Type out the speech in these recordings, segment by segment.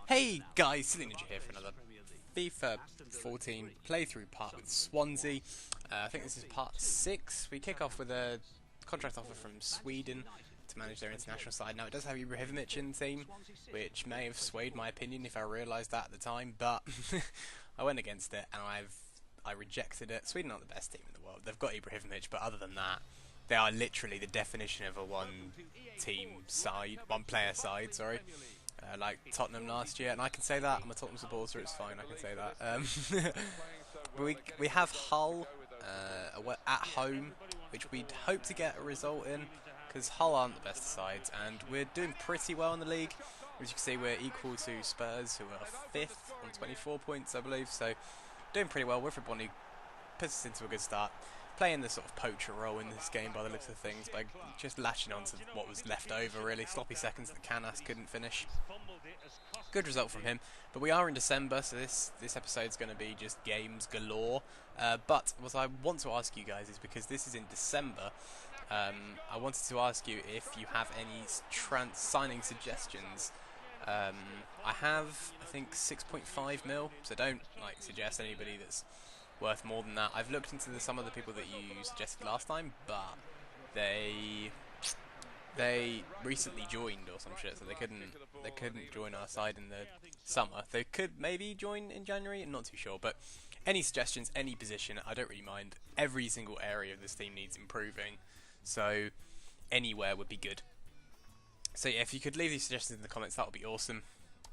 Hey guys, Silly Ninja here for another FIFA 14 playthrough part with Swansea. I think this is part 6. We kick off with a contract offer from Sweden to manage their international side. Now it does have Ibrahimovic in the team, which may have swayed my opinion if I realised that at the time, but I went against it and I rejected it. Sweden aren't the best team in the world. They've got Ibrahimovic, but other than that, they are literally the definition of a one-player side, sorry. Like Tottenham last year, and I can say that. I'm a Tottenham supporter, it's fine, I can say that. we have Hull at home, which we'd hope to get a result in, because Hull aren't the best of sides, and we're doing pretty well in the league. As you can see, we're equal to Spurs, who are 5th on 24 points, I believe, so doing pretty well. Wilfred Bonny puts us into a good start. Playing the sort of poacher role in this game by the looks of things, by just latching on to what was left over, really. Sloppy seconds that Canas couldn't finish. Good result from him. But we are in December, so this episode's going to be just games galore. But what I want to ask you guys is, because this is in December, I wanted to ask you if you have any signing suggestions. I have, I think, 6.5 mil, so don't suggest anybody that's worth more than that. I've looked into some of the people that you suggested last time, but they recently joined or some shit, so they couldn't join our side in the summer. They could maybe join in January, I'm not too sure. But any suggestions, any position, I don't really mind. Every single area of this team needs improving, so anywhere would be good. So yeah, if you could leave these suggestions in the comments, that would be awesome.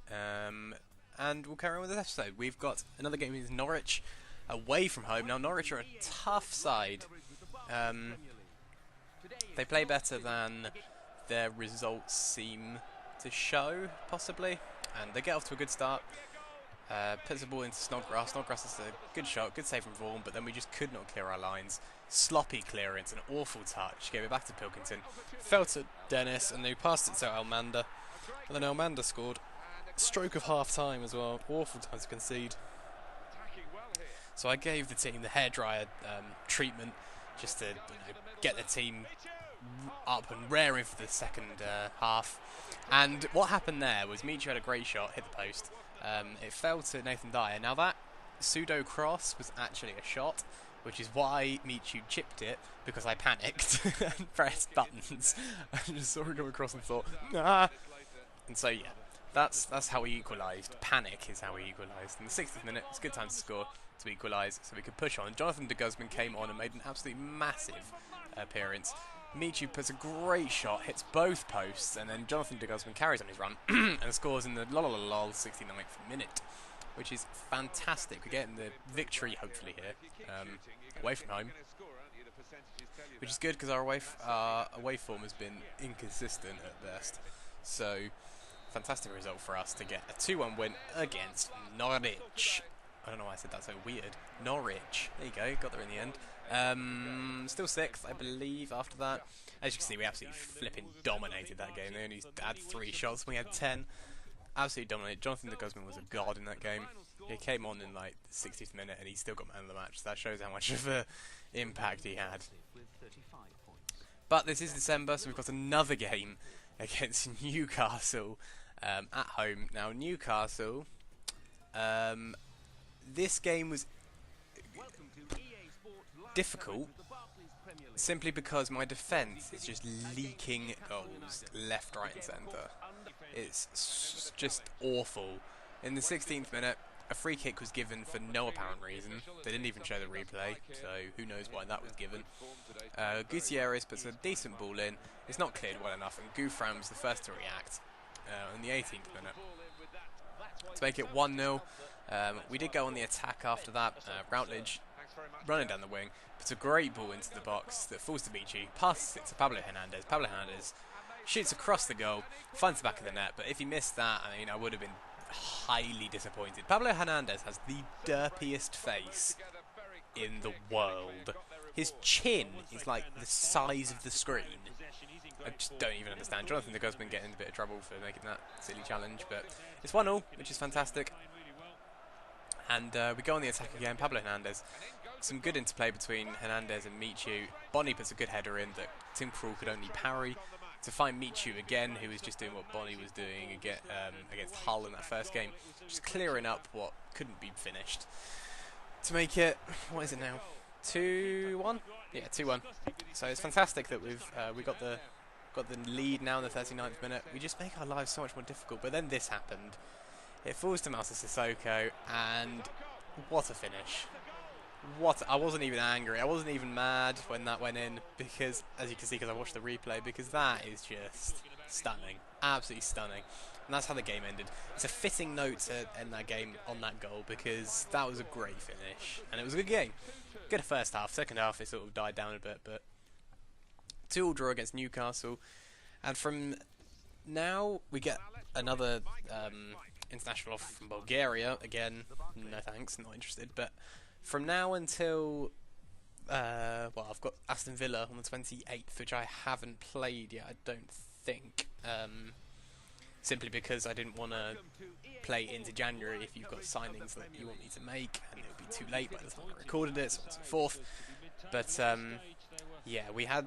And we'll carry on with this episode. We've got another game with Norwich, away from home. Now Norwich are a tough side. They play better than their results seem to show, possibly, and they get off to a good start. Puts the ball into Snodgrass. Snodgrass is a good shot, good save from Vaughan, but then we just could not clear our lines. Sloppy clearance, an awful touch. Gave it back to Pilkington. Fell to Dennis, and they passed it to Almanda. And then Almanda scored. Stroke of half time as well. Awful time to concede. So I gave the team the hairdryer treatment, just to get the team up and raring for the second half. And what happened there was Michu had a great shot, hit the post. It fell to Nathan Dyer. Now that pseudo cross was actually a shot, which is why Michu chipped it, because I panicked and pressed buttons. I just saw it go across and thought, nah. And so yeah, that's how we equalised. Panic is how we equalised. In the 60th minute, it's a good time to score, to equalise, so we could push on. Jonathan de Guzman came on and made an absolutely massive appearance. Michu puts a great shot, hits both posts, and then Jonathan de Guzman carries on his run and scores in the 69th minute, which is fantastic. We're getting the victory, hopefully, here, away from home, which is good because our away form has been inconsistent at best. So, fantastic result for us to get a 2-1 win against Norwich. I don't know why I said that so weird. Norwich. There you go, got there in the end. Still 6th, I believe, after that. As you can see, we absolutely flipping dominated that game. They only had 3 shots, we had 10. Absolutely dominated. Jonathan de Guzman was a god in that game. He came on in the 60th minute and he still got man of the match. So that shows how much of an impact he had. But this is December, so we've got another game against Newcastle at home. Now, Newcastle... this game was difficult simply because my defence is just leaking goals left, right and centre. It's just awful. In the 16th minute, a free kick was given for no apparent reason. They didn't even show the replay, so who knows why that was given. Gutierrez puts a decent ball in. It's not cleared well enough, and Gouffran's the first to react in the 18th minute to make it 1-0. We did go on the attack after that. Routledge, running down the wing, puts a great ball into the box that falls to Michu, passes it to Pablo Hernandez. Pablo Hernandez shoots across the goal, finds the back of the net, but if he missed that, I mean, I would have been highly disappointed. Pablo Hernandez has the derpiest face in the world. His chin is like the size of the screen. I just don't even understand. Jonathan de Guzman getting a bit of trouble for making that silly challenge, but it's 1-0, which is fantastic. And we go on the attack again. Pablo Hernandez. Some good interplay between Hernandez and Michu. Bonny puts a good header in that Tim Krul could only parry. to find Michu again, who was just doing what Bonnie was doing against Hull in that first game, just clearing up what couldn't be finished. To make it, what is it now? 2-1? Yeah, 2-1. So it's fantastic that we got the lead now in the 39th minute. We just make our lives so much more difficult. But then this happened. It falls to Masa Sissoko, and what a finish! I wasn't even angry. I wasn't even mad when that went in, because, as you can see, because I watched the replay, because that is just stunning, absolutely stunning. And that's how the game ended. It's a fitting note to end that game on that goal, because that was a great finish, and it was a good game. Good first half. Second half, it sort of died down a bit, but 2-2 draw against Newcastle, and from now we get another international offer from Bulgaria. Again, no thanks, not interested. But from now until well, I've got Aston Villa on the 28th, which I haven't played yet, I don't think. Simply because I didn't want to play into January if you've got signings that you want me to make, and it would be too late by the time I recorded it, so on and so forth. But yeah, we had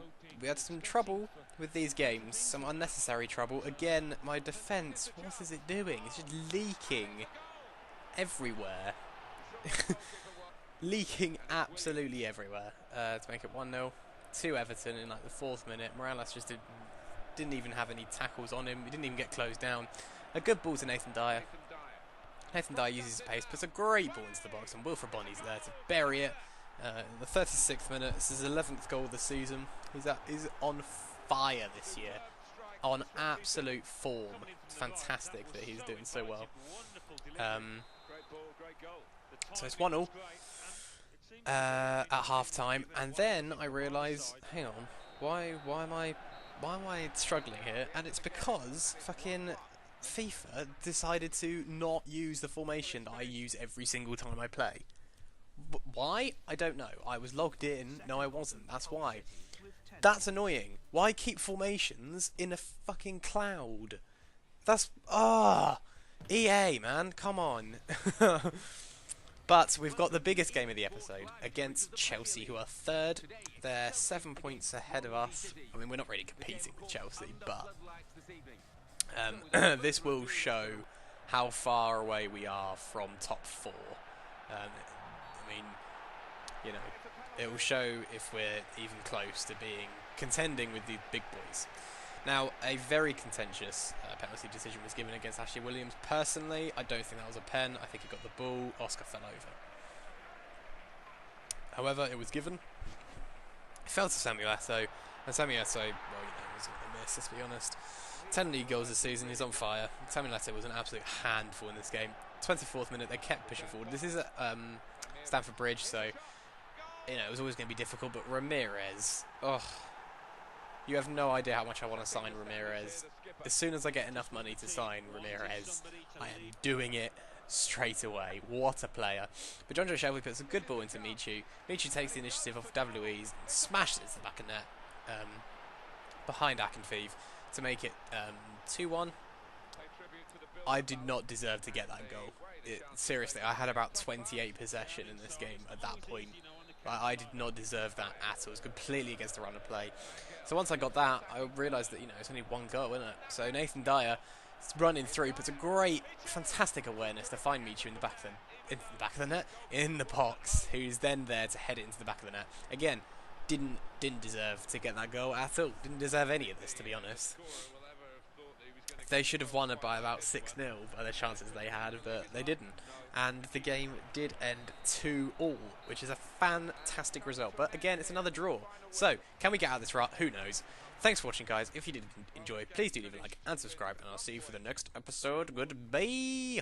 some trouble with these games, some unnecessary trouble. Again, my defence, what is it doing? It's just leaking everywhere. Leaking absolutely everywhere. To make it 1-0 to Everton in like the 4th minute. Morales just didn't even have any tackles on him. He didn't even get closed down. A good ball to Nathan Dyer. Nathan Dyer uses his pace, puts a great ball into the box, and Wilfred Bonny's there to bury it. In the 36th minute, this is his 11th goal of the season. He's on fire this year. On absolute form. It's fantastic that he's doing so well. So it's 1-0 at half time, and then I realise, hang on, why am I struggling here? And it's because fucking FIFA decided to not use the formation that I use every single time I play. Why? I don't know. I was logged in. No, I wasn't. That's why. That's annoying. Why keep formations in a fucking cloud? That's... EA, man. Come on. But we've got the biggest game of the episode against Chelsea, who are 3rd. They're 7 points ahead of us. I mean, we're not really competing with Chelsea, but this will show how far away we are from top 4. I mean, you know, it will show if we're even close to contending with the big boys. Now, a very contentious penalty decision was given against Ashley Williams. Personally, I don't think that was a pen. I think he got the ball. Oscar fell over. However, it was given. It fell to Samuel Eto'o. And Samuel Eto'o, well, you know, was a miss, let's be honest. 10 league goals this season. He's on fire. Samuel Eto'o was an absolute handful in this game. 24th minute, they kept pushing forward. This is at Stamford Bridge, so, you know, it was always going to be difficult. But Ramirez, you have no idea how much I want to sign Ramirez. As soon as I get enough money to sign Ramirez, I am doing it straight away. What a player. But John Joe Shelby puts a good ball into Michu. Michu takes the initiative off David Luiz and smashes it to the back of net behind Akinfeev to make it 2-1. I did not deserve to get that goal. Seriously, I had about 28 possession in this game at that point. I did not deserve that at all. It was completely against the run of play. So once I got that, I realised that, you know, it's only one goal, isn't it? So Nathan Dyer running through, puts a great, fantastic awareness to find Michu in the back of the net, in the box, who's then there to head it into the back of the net. Again, didn't deserve to get that goal at all. Didn't deserve any of this, to be honest. They should have won it by about 6-0 by the chances they had, but they didn't. And the game did end 2-2, which is a fantastic result. But again, it's another draw. So, can we get out of this rut? Who knows? Thanks for watching, guys. If you did enjoy, please do leave a like and subscribe, and I'll see you for the next episode. Goodbye!